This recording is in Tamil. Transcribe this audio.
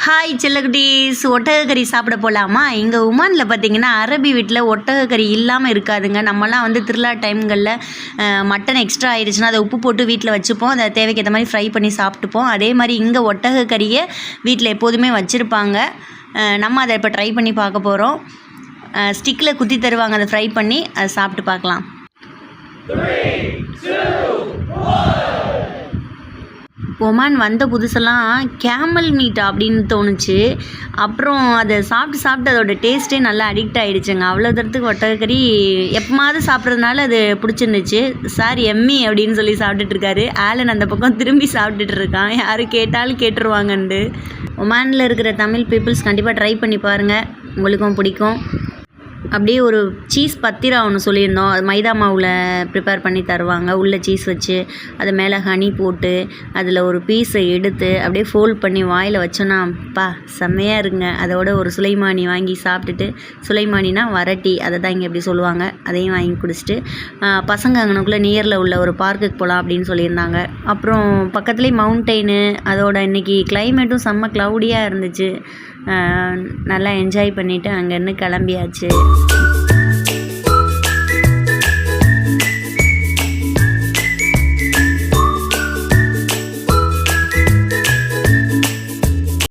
ஹாய் செல்லக்குட்டீஸ், ஒட்டகக்கறி சாப்பிட போகலாமா? இங்கே உமானில் பார்த்தீங்கன்னா அரபி வீட்டில் ஒட்டகக்கறி இல்லாமல் இருக்காதுங்க. நம்மலாம் வந்து திருவிழா டைம்களில் மட்டன் எக்ஸ்ட்ரா ஆயிடுச்சுன்னா அதை உப்பு போட்டு வீட்டில் வச்சுப்போம். அதை தேவைக்கேற்ற மாதிரி ஃப்ரை பண்ணி சாப்பிட்டுப்போம். அதே மாதிரி இங்கே ஒட்டகக்கறியை வீட்டில் எப்போதுமே வச்சுருப்பாங்க. நம்ம அதை இப்போ ட்ரை பண்ணி பார்க்க போகிறோம். ஸ்டிக்கில் குத்தி தருவாங்க, அதை ஃப்ரை பண்ணி அதை சாப்பிட்டு பார்க்கலாம். 3, 2, 1. ஒமான் வந்த புதுசெல்லாம் கேமல் மீட் அப்படின்னு தோணுச்சு. அப்புறம் அதை சாப்பிட்டு அதோட டேஸ்ட்டே நல்லா அடிக்ட் ஆகிடுச்சுங்க. அவ்வளோ தரத்துக்கு ஒட்டகக்கறி எப்போமாவது சாப்பிட்றதுனால அது பிடிச்சிருந்துச்சு. சார் எம்மி அப்படின்னு சொல்லி சாப்பிட்டுட்ருக்காரு. ஆலன் அந்த பக்கம் திரும்பி சாப்பிட்டுட்டு இருக்கான். யார் கேட்டாலும் கேட்டுருவாங்கண்டு. ஒமானில் இருக்கிற தமிழ் பீப்புள்ஸ் கண்டிப்பாக ட்ரை பண்ணி பாருங்கள், உங்களுக்கும் பிடிக்கும். அப்படியே ஒரு சீஸ் பத்திரா ஒன்று சொல்லியிருந்தோம். அது மைதா மாவில் ப்ரிப்பேர் பண்ணி தருவாங்க. உள்ளே சீஸ் வச்சு அது மேலே ஹனி போட்டு அதில் ஒரு பீஸை எடுத்து அப்படியே ஃபோல்ட் பண்ணி வாயில் வச்சோன்னா செம்மையாக இருக்குங்க. அதோட ஒரு சுலைமானி வாங்கி சாப்பிட்டுட்டு, சுலைமானினா வரட்டி, அதை தான் இங்கே எப்படி சொல்லுவாங்க, அதையும் வாங்கி குடிச்சிட்டு பசங்க அங்கனக்குள்ளே நியரில் உள்ள ஒரு பார்க்குக்கு போகலாம் அப்படின்னு சொல்லியிருந்தாங்க. அப்புறம் பக்கத்துலேயே மவுண்டெயினு, அதோட இன்றைக்கி கிளைமேட்டும் செம்ம க்ளவுடியாக இருந்துச்சு. நல்லா என்ஜாய் பண்ணிவிட்டு அங்கேருந்து கிளம்பியாச்சு.